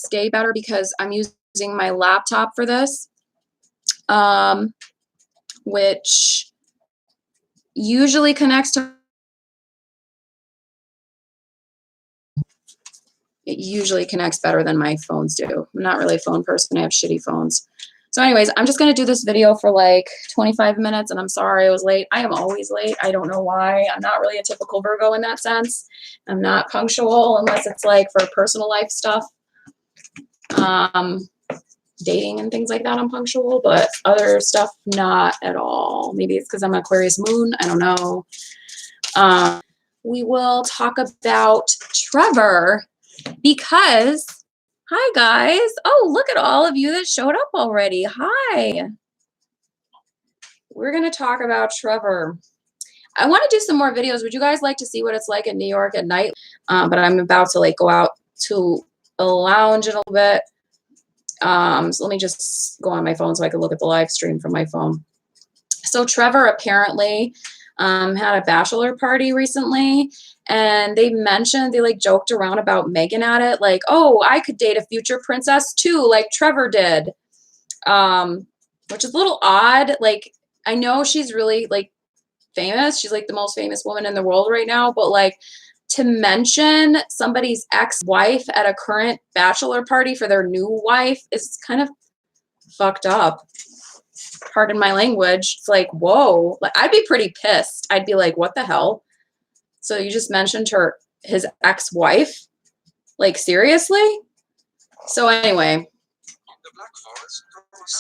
day better because I'm using my laptop for this, which usually connects to, it usually connects better than my phones do. I'm not really a phone person. I have shitty phones. So anyways, I'm just going to do this video for like 25 minutes, and I'm sorry I was late. I am always late. I don't know why. I'm not really a typical Virgo in that sense. I'm not punctual unless it's like for personal life stuff. Dating and things like that, I'm punctual, but other stuff, not at all. Maybe it's because I'm Aquarius moon. I don't know. We will talk about Trevor because, hi guys. Oh, look at all of you that showed up already. Hi. We're going to talk about Trevor. I want to do some more videos. Would you guys like to see what it's like in New York at night? But I'm about to like go out to a lounge in a little bit. So let me just go on my phone so I can look at the live stream from my phone. So Trevor apparently had a bachelor party recently, and they mentioned, they like joked around about Meghan at it, like, oh, I could date a future princess too, like Trevor did, which is a little odd. Like, I know she's really like famous. She's like the most famous woman in the world right now, but like, to mention somebody's ex-wife at a current bachelor party for their new wife is kind of fucked up. Pardon my language. It's like, whoa. Like, I'd be pretty pissed. I'd be like, what the hell? So you just mentioned his ex-wife? Like, seriously? So anyway.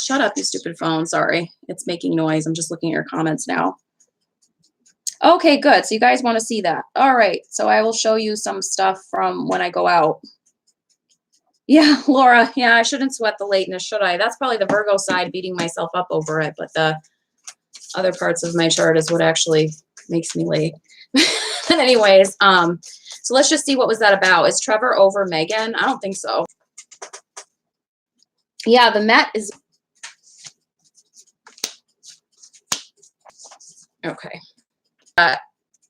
Shut up, you stupid phone. Sorry. It's making noise. I'm just looking at your comments now. Okay, good. So you guys want to see that. All right. So I will show you some stuff from when I go out. Yeah, Laura. Yeah, I shouldn't sweat the lateness, should I? That's probably the Virgo side beating myself up over it. But the other parts of my chart is what actually makes me late. But anyways, so let's just see what was that about. Is Trevor over Meghan? I don't think so. Yeah, the Met is... Okay.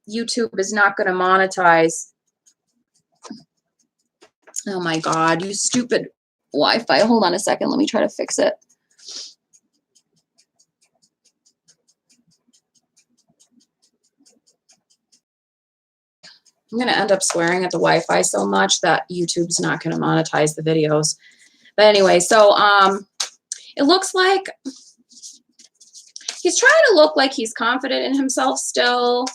YouTube is not going to monetize. Oh my God, you stupid Wi-Fi. Hold on a second. Let me try to fix it. I'm going to end up swearing at the Wi-Fi so much that YouTube's not going to monetize the videos. But anyway, so it looks like he's trying to look like he's confident in himself still.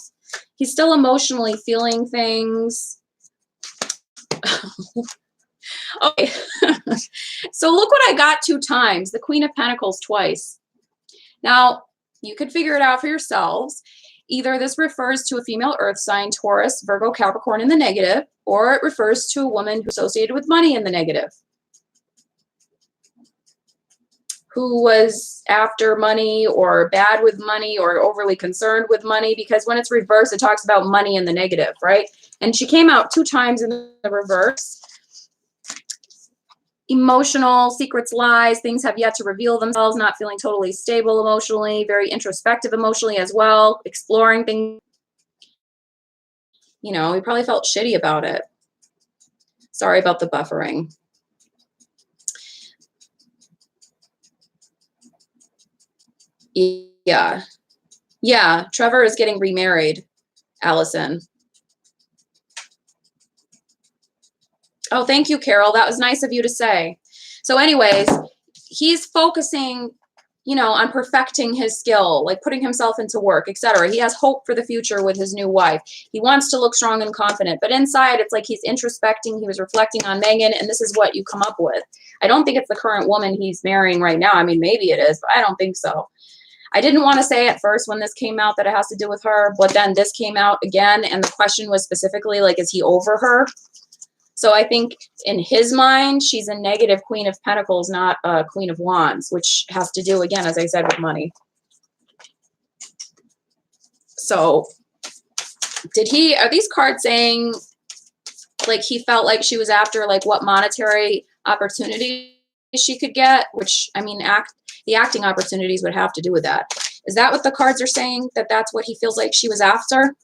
He's still emotionally feeling things. Okay. So look what I got 2 times. The Queen of Pentacles twice. Now, you could figure it out for yourselves. Either this refers to a female earth sign, Taurus, Virgo, Capricorn in the negative, or it refers to a woman who's associated with money in the negative, who was after money or bad with money or overly concerned with money, because when it's reversed, it talks about money in the negative, right? And she came out 2 times in the reverse. Emotional, secrets, lies, things have yet to reveal themselves, not feeling totally stable emotionally, very introspective emotionally as well, exploring things. You know, he probably felt shitty about it. Sorry about the buffering. Yeah. Yeah, Trevor is getting remarried, Allison. Oh, thank you, Carol. That was nice of you to say. So anyways, he's focusing, you know, on perfecting his skill, like putting himself into work, etc. He has hope for the future with his new wife. He wants to look strong and confident, but inside it's like he's introspecting. He was reflecting on Meghan, and this is what you come up with. I don't think it's the current woman he's marrying right now. I mean, maybe it is, but I don't think so. I didn't want to say at first when this came out that it has to do with her, but then this came out again, and the question was specifically, like, is he over her? So I think in his mind, she's a negative Queen of Pentacles, not a Queen of Wands, which has to do, again, as I said, with money. So are these cards saying, like, he felt like she was after, like, what monetary opportunity she could get? Which, I mean, the acting opportunities would have to do with that. Is that what the cards are saying? That that's what he feels like she was after?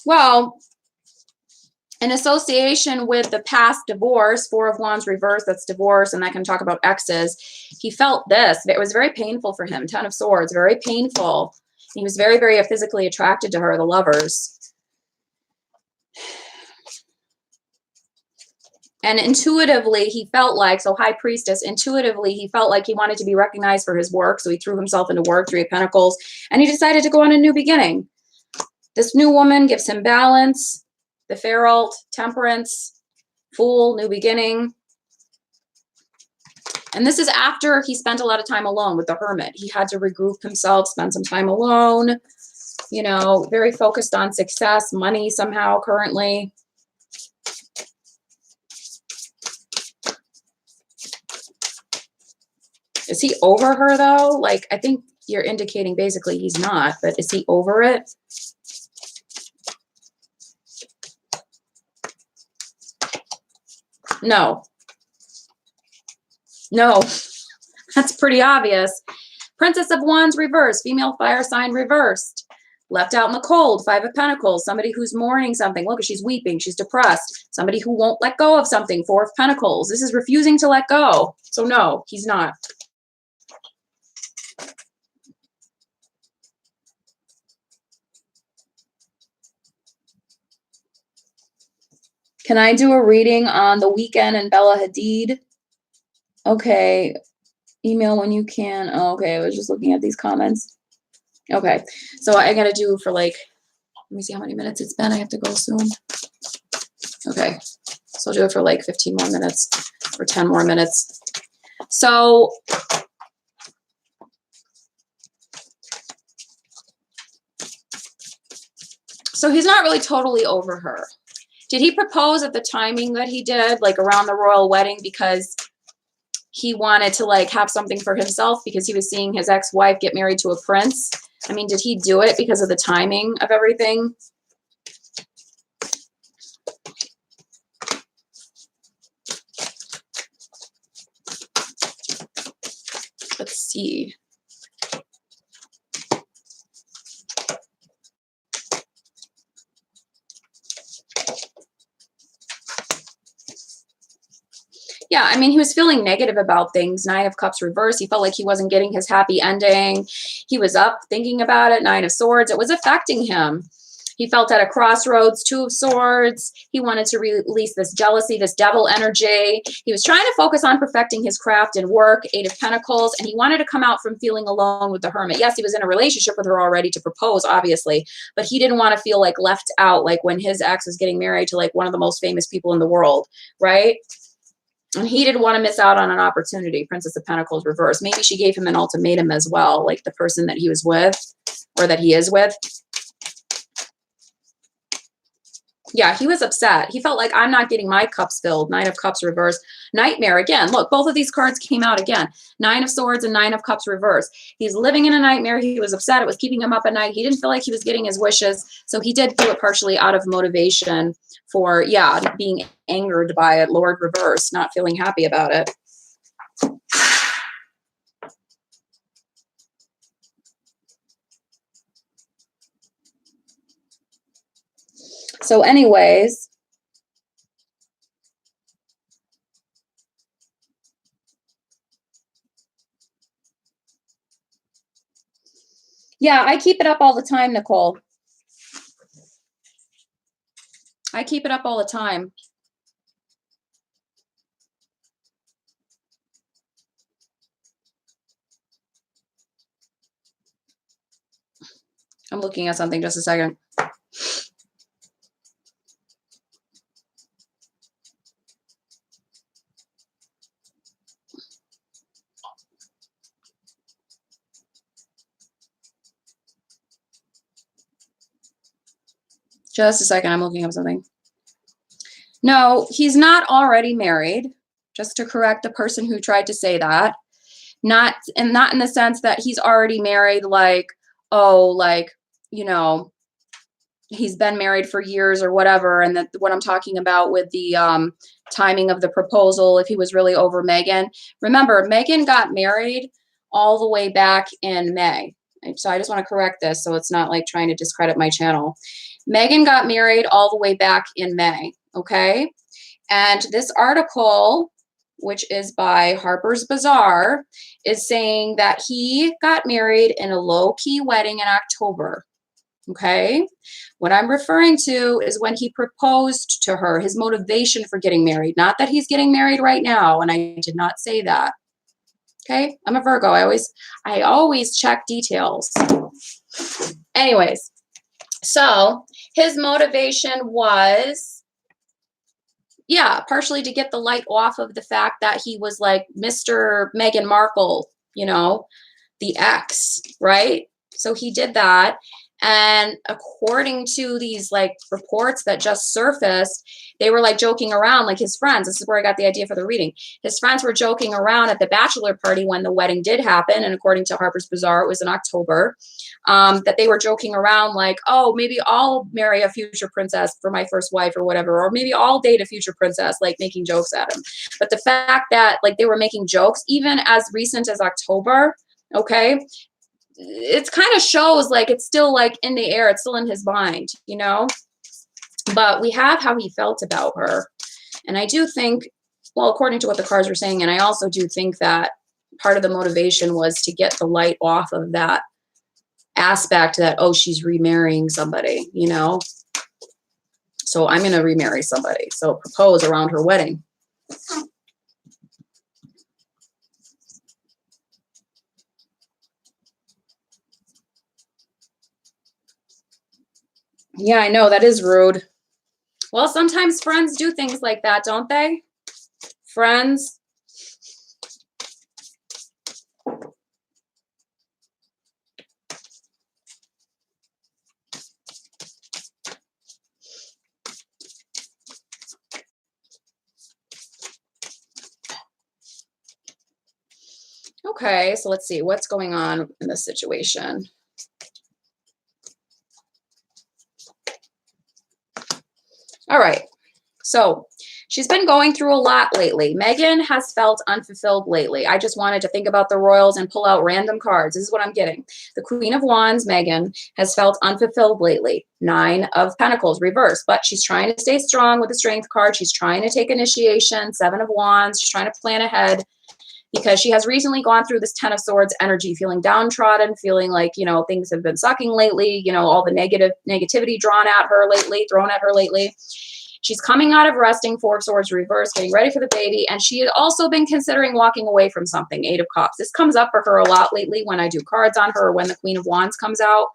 Well, in association with the past divorce, Four of Wands reverse, that's divorce, and I can talk about exes, he felt this. It was very painful for him. Ten of Swords, very painful. He was very, very physically attracted to her, the lovers. And intuitively, he felt like, so High Priestess, intuitively, he felt like he wanted to be recognized for his work. So he threw himself into work, Three of Pentacles, and he decided to go on a new beginning. This new woman gives him balance, the Feralt, Temperance, Fool, new beginning. And this is after he spent a lot of time alone with the Hermit. He had to regroup himself, spend some time alone, you know, very focused on success, money somehow currently. Is he over her though? Like, I think you're indicating basically he's not, but is he over it? No. No. That's pretty obvious. Princess of Wands reversed, female fire sign reversed. Left out in the cold, Five of Pentacles, somebody who's mourning something. Look, she's weeping, she's depressed. Somebody who won't let go of something, Four of Pentacles. This is refusing to let go. So no, he's not. Can I do a reading on The Weeknd and Bella Hadid? Okay. Email when you can. Oh, okay. I was just looking at these comments. Okay. So I got to do for like, let me see how many minutes it's been. I have to go soon. Okay. So I'll do it for like 15 more minutes or 10 more minutes. So he's not really totally over her. Did he propose at the timing that he did, like around the royal wedding, because he wanted to like have something for himself because he was seeing his ex-wife get married to a prince? I mean, did he do it because of the timing of everything? Let's see. Yeah, I mean, he was feeling negative about things. Nine of Cups reverse. He felt like he wasn't getting his happy ending. He was up thinking about it. Nine of Swords. It was affecting him. He felt at a crossroads. Two of Swords. He wanted to release this jealousy, this devil energy. He was trying to focus on perfecting his craft and work. Eight of Pentacles. And he wanted to come out from feeling alone with the Hermit. Yes, he was in a relationship with her already to propose, obviously. But he didn't want to feel like left out, like when his ex was getting married to like one of the most famous people in the world, right? And he didn't want to miss out on an opportunity. Princess of Pentacles reverse. Maybe she gave him an ultimatum as well, like the person that he was with or that he is with. Yeah, he was upset. He felt like, I'm not getting my cups filled. Nine of Cups reverse. Nightmare again. Look, both of these cards came out again. Nine of Swords and Nine of Cups reverse. He's living in a nightmare. He was upset. It was keeping him up at night. He didn't feel like he was getting his wishes. So he did do it partially out of motivation for, yeah, being angered by it. Lord reverse, not feeling happy about it. So anyways, yeah, I keep it up all the time, Nicole. I keep it up all the time. I'm looking at something, just a second. Just a second, I'm looking up something. No, he's not already married, just to correct the person who tried to say that. Not in the sense that he's already married, like, oh, like, you know, he's been married for years or whatever. And that what I'm talking about with the timing of the proposal, if he was really over Meghan. Remember, Meghan got married all the way back in May. So I just want to correct this so it's not like trying to discredit my channel. Meghan got married all the way back in May, okay? And this article, which is by Harper's Bazaar, is saying that he got married in a low-key wedding in October, okay? What I'm referring to is when he proposed to her, his motivation for getting married. Not that he's getting married right now, and I did not say that. Okay, I'm a Virgo. I always check details. Anyways, so his motivation was, yeah, partially to get the light off of the fact that he was like Mr. Meghan Markle, you know, the ex, right? So he did that. And according to these like reports that just surfaced, they were like joking around, like his friends. This is where I got the idea for the reading. His friends were joking around at the bachelor party when the wedding did happen. And according to Harper's Bazaar, it was in October, that they were joking around like, oh, maybe I'll marry a future princess for my first wife or whatever. Or maybe I'll date a future princess, like making jokes at him. But the fact that like they were making jokes, even as recent as October, okay, it kind of shows like it's still like in the air. It's still in his mind, you know, but we have how he felt about her. And I do think, well, according to what the cards were saying, and I also do think that part of the motivation was to get the light off of that aspect that, oh, she's remarrying somebody, you know, so I'm going to remarry somebody. So propose around her wedding. Yeah, I know that is rude. Well, sometimes friends do things like that, don't they? Friends. Okay, so let's see what's going on in this situation. All right, so she's been going through a lot lately. Meghan has felt unfulfilled lately. I just wanted to think about the royals and pull out random cards. This is what I'm getting. The Queen of Wands, Meghan, has felt unfulfilled lately. 9 of Pentacles, reverse. But she's trying to stay strong with the Strength card. She's trying to take initiation. 7 of Wands. She's trying to plan ahead because she has recently gone through this 10 of Swords energy, feeling downtrodden, feeling like, you know, things have been sucking lately, you know, all the negativity thrown at her lately. She's coming out of resting, 4 of Swords reverse, getting ready for the baby. And she had also been considering walking away from something, 8 of Cups. This comes up for her a lot lately when I do cards on her or when the Queen of Wands comes out.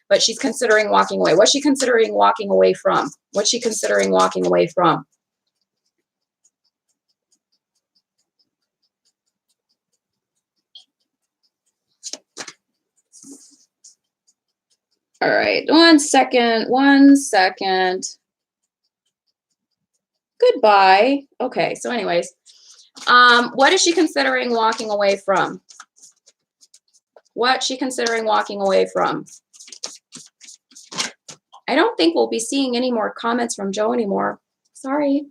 But she's considering walking away. What's she considering walking away from? What's she considering walking away from? All right, one second. Goodbye. Okay, so anyways, what is she considering walking away from? What's she considering walking away from? I don't think we'll be seeing any more comments from Joe anymore. Sorry.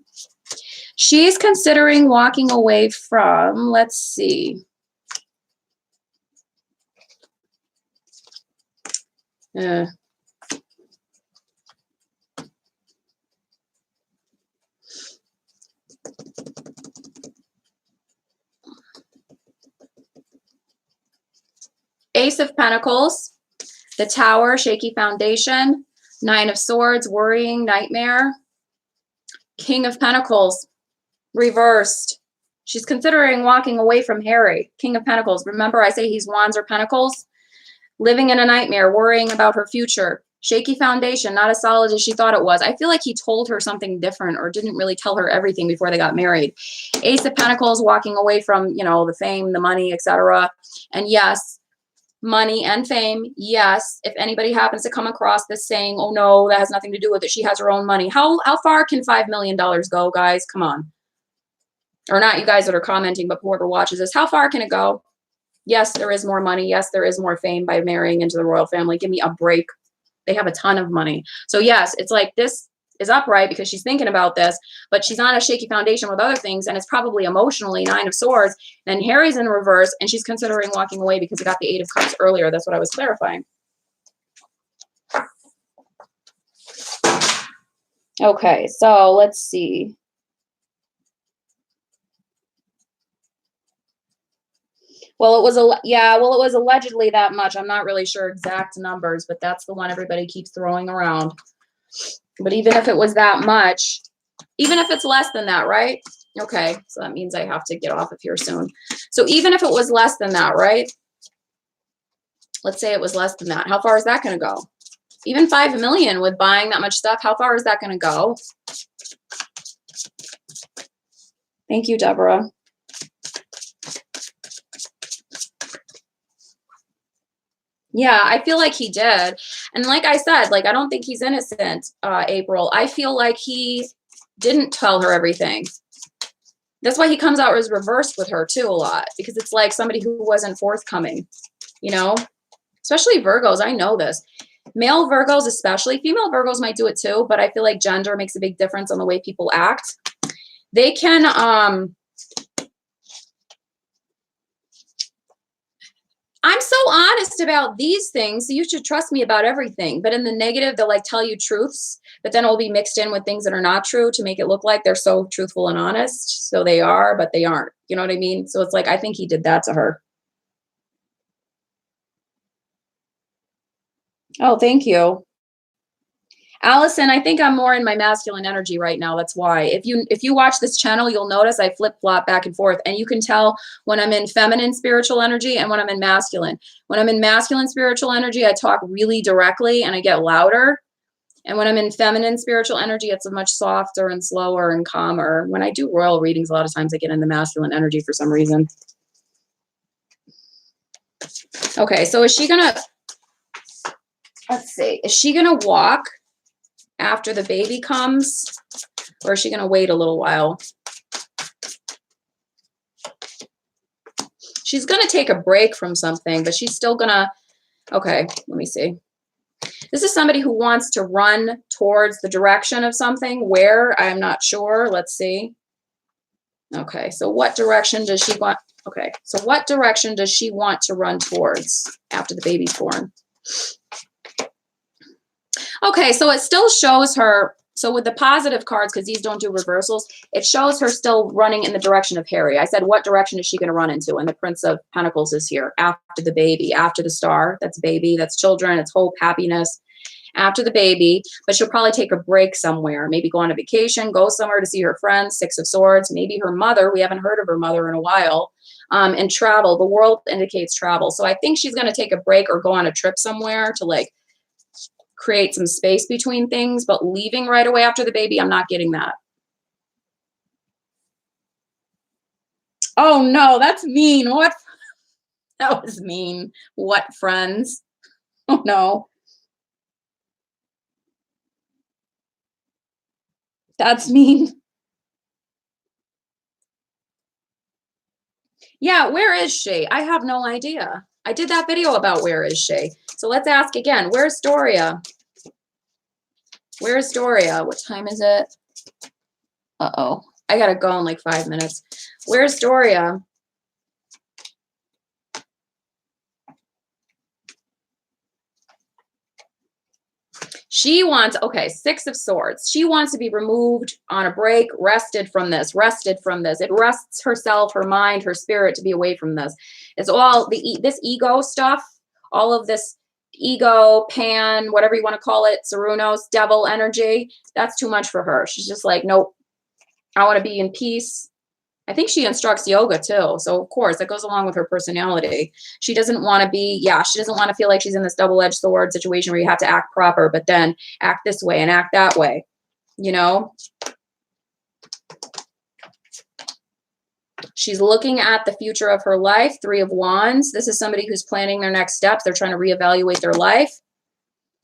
She's considering walking away from, let's see. Ace of Pentacles, the Tower, shaky foundation, 9 of Swords, worrying, nightmare, King of Pentacles, reversed. She's considering walking away from Harry, King of Pentacles. Remember I say he's Wands or Pentacles? Living in a nightmare, worrying about her future. Shaky foundation, not as solid as she thought it was. I feel like he told her something different or didn't really tell her everything before they got married. Ace of Pentacles, walking away from, you know, the fame, the money, etc. And yes, money and fame. Yes, if anybody happens to come across this saying, oh no, that has nothing to do with it, she has her own money. How far can $5 million go, guys? Come on. Or not you guys that are commenting, but whoever watches this, how far can it go? Yes, there is more money. Yes, there is more fame by marrying into the royal family. Give me a break. They have a ton of money. So yes, it's like this is upright because she's thinking about this, but she's on a shaky foundation with other things, and it's probably emotionally 9 of Swords. Then Harry's in reverse, and she's considering walking away because he got the 8 of Cups earlier. That's what I was clarifying. Okay, so let's see. Well, it was yeah, well, it was allegedly that much. I'm not really sure exact numbers, but that's the one everybody keeps throwing around. But even if it was that much, even if it's less than that, right? Okay, so that means I have to get off of here soon. So even if it was less than that, right? Let's say it was less than that. How far is that going to go? Even 5 million with buying that much stuff, how far is that going to go? Thank you, Deborah. Yeah, I feel like he did. And like I said, like, I don't think he's innocent, April. I feel like he didn't tell her everything. That's why he comes out as reversed with her too a lot, because it's like somebody who wasn't forthcoming, you know, especially Virgos. I know this. Male Virgos, especially female Virgos might do it too, but I feel like gender makes a big difference on the way people act. They can, I'm so honest about these things, so you should trust me about everything. But in the negative, they'll like tell you truths, but then it'll be mixed in with things that are not true to make it look like they're so truthful and honest. So they are, but they aren't. You know what I mean? So it's like, I think he did that to her. Oh, thank you. Allison, I think I'm more in my masculine energy right now. That's why. If you watch this channel, you'll notice I flip-flop back and forth, and you can tell when I'm in feminine spiritual energy and when I'm in masculine. When I'm in masculine spiritual energy, I talk really directly and I get louder. And when I'm in feminine spiritual energy, it's much softer and slower and calmer. When I do royal readings, a lot of times I get in the masculine energy for some reason. Okay, so is she gonna, let's see, is she gonna walk after the baby comes, or is she gonna wait a little while? She's gonna take a break from something, but she's still gonna, okay, let me see. This is somebody who wants to run towards the direction of something. Where? I'm not sure. Let's see. Okay, so what direction does she want? Okay, so what direction does she want to run towards after the baby's born? Okay, so it still shows her, so with the positive cards, because these don't do reversals, it shows her still running in the direction of Harry. I said, what direction is she going to run into? And the Prince of Pentacles is here, after the baby, after the star. That's baby, that's children, it's hope, happiness. After the baby, but she'll probably take a break somewhere, maybe go on a vacation, go somewhere to see her friends, Six of Swords, maybe her mother. We haven't heard of her mother in a while. And travel. The world indicates travel. So I think she's going to take a break or go on a trip somewhere to like create some space between things, but leaving right away after the baby, I'm not getting that. Oh no, that's mean. What? That was mean. What, friends? Oh no. That's mean. Yeah, where is she? I have no idea. I did that video about where is she. So let's ask again. Where's Doria? Where's Doria? What time is it? Uh-oh. I gotta go in like 5 minutes. Where's Doria? She wants, okay, Six of Swords. She wants to be removed on a break, rested from this, rested from this. It rests herself, her mind, her spirit to be away from this. It's all this ego stuff, all of this ego, pan, whatever you want to call it, Sarunos, devil energy. That's too much for her. She's just like, nope, I want to be in peace. I think she instructs yoga too. So of course that goes along with her personality. She doesn't want to be, she doesn't want to feel like she's in this double-edged sword situation where you have to act proper, but then act this way and act that way, you know? She's looking at the future of her life, Three of Wands. This is somebody who's planning their next steps. They're trying to reevaluate their life.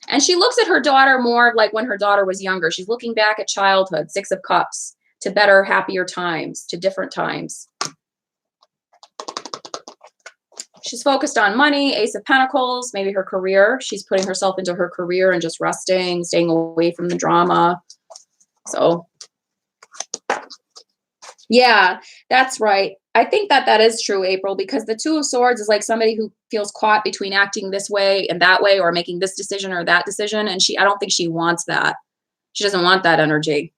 And she looks at her daughter more like when her daughter was younger. She's looking back at childhood, Six of Cups, to better, happier times, to different times. She's focused on money, Ace of Pentacles, maybe her career. She's putting herself into her career and just resting, staying away from the drama. So, yeah, that's right. I think that that is true, April, because the Two of Swords is like somebody who feels caught between acting this way and that way, or making this decision or that decision. And I don't think she wants that. She doesn't want that energy.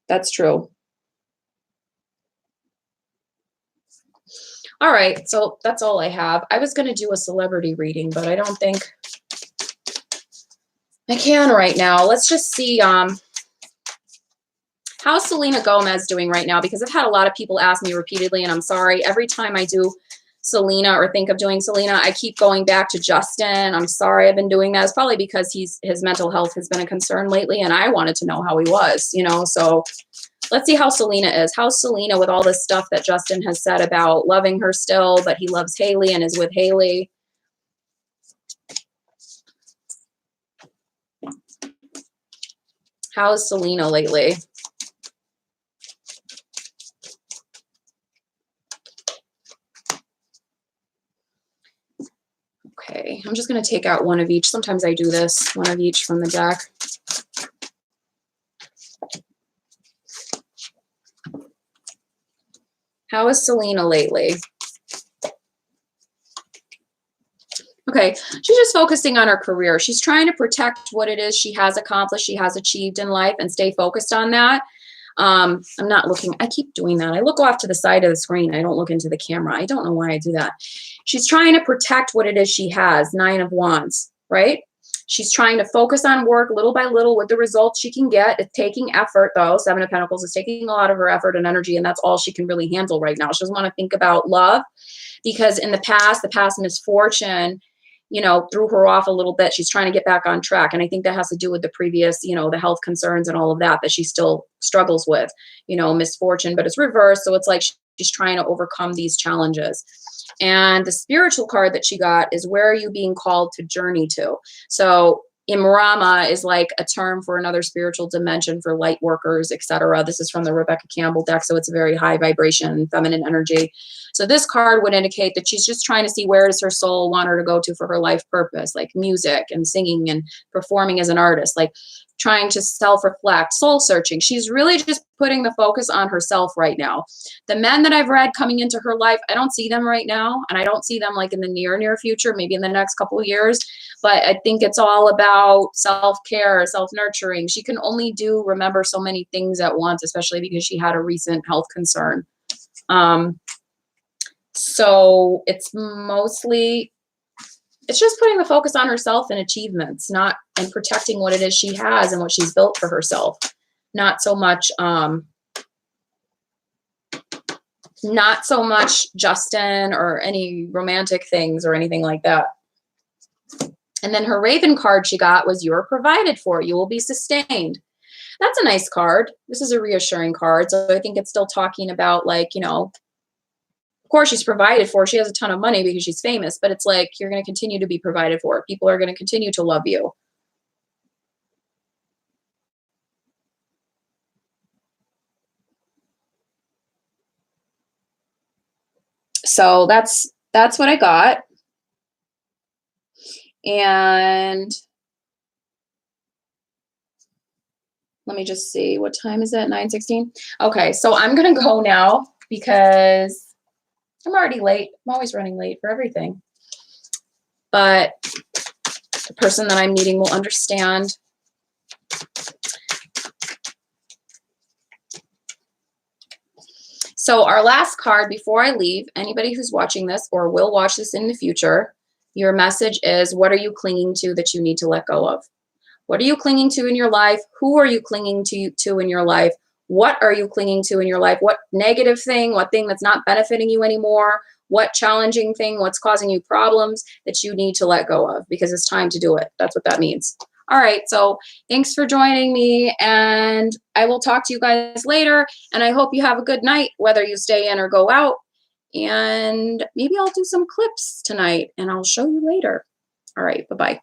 That's true. All right, so that's all I have. I was going to do a celebrity reading, but I don't think I can right now. Let's just see how's Selena Gomez doing right now, because I've had a lot of people ask me repeatedly, and I'm sorry. Every time I do Selena or think of doing Selena, I keep going back to Justin. I'm sorry I've been doing that. It's probably because his mental health has been a concern lately, and I wanted to know how he was, you know, so let's see how Selena is. How's Selena with all this stuff that Justin has said about loving her still, but he loves Haley and is with Haley? How's Selena lately? Okay, I'm just going to take out one of each. Sometimes I do this, one of each from the deck. How is Selena lately? Okay, she's just focusing on her career. She's trying to protect what it is she has accomplished, she has achieved in life, and stay focused on that. I'm not looking. I keep doing that. I look off to the side of the screen. I don't look into the camera. I don't know why I do that. She's trying to protect what it is she has. 9 of Wands, right? She's trying to focus on work little by little with the results she can get. It's taking effort, though. 7 of Pentacles is taking a lot of her effort and energy, and that's all she can really handle right now. She doesn't want to think about love, because in the past misfortune, you know, threw her off a little bit. She's trying to get back on track. And I think that has to do with the previous, you know, the health concerns and all of that she still struggles with, you know, misfortune, but it's reversed. So it's like she's trying to overcome these challenges. And the spiritual card that she got is, where are you being called to journey to? So Imrama is like a term for another spiritual dimension for light workers, etc. This is from the Rebecca Campbell deck, so it's a very high vibration, feminine energy. So this card would indicate that she's just trying to see, where does her soul want her to go to for her life purpose, like music and singing and performing as an artist, like trying to self-reflect, soul searching. She's really just putting the focus on herself right now. The men that I've read coming into her life, I don't see them right now, and I don't see them like in the near future, maybe in the next couple of years. But I think it's all about self-care, self-nurturing. She can only remember so many things at once, especially because she had a recent health concern. So it's just putting the focus on herself and achievements, and protecting what it is she has and what she's built for herself. Not so much Justin or any romantic things or anything like that. And then her Raven card she got was, you're provided for, you will be sustained. That's a nice card. This is a reassuring card. So I think it's still talking about, like, you know, of course she's provided for. She has a ton of money because she's famous, but it's like, you're going to continue to be provided for. People are going to continue to love you. So that's what I got. And let me just see, what time is it? 9:16. Okay, so I'm going to go now because I'm already late. I'm always running late for everything. But the person that I'm meeting will understand. So our last card before I leave, anybody who's watching this or will watch this in the future, your message is, what are you clinging to that you need to let go of? What are you clinging to in your life? Who are you clinging to in your life? What are you clinging to in your life? What negative thing, what thing that's not benefiting you anymore? What challenging thing, what's causing you problems that you need to let go of, because it's time to do it. That's what that means. All right, so thanks for joining me, and I will talk to you guys later, and I hope you have a good night, whether you stay in or go out, and maybe I'll do some clips tonight, and I'll show you later. All right, bye-bye.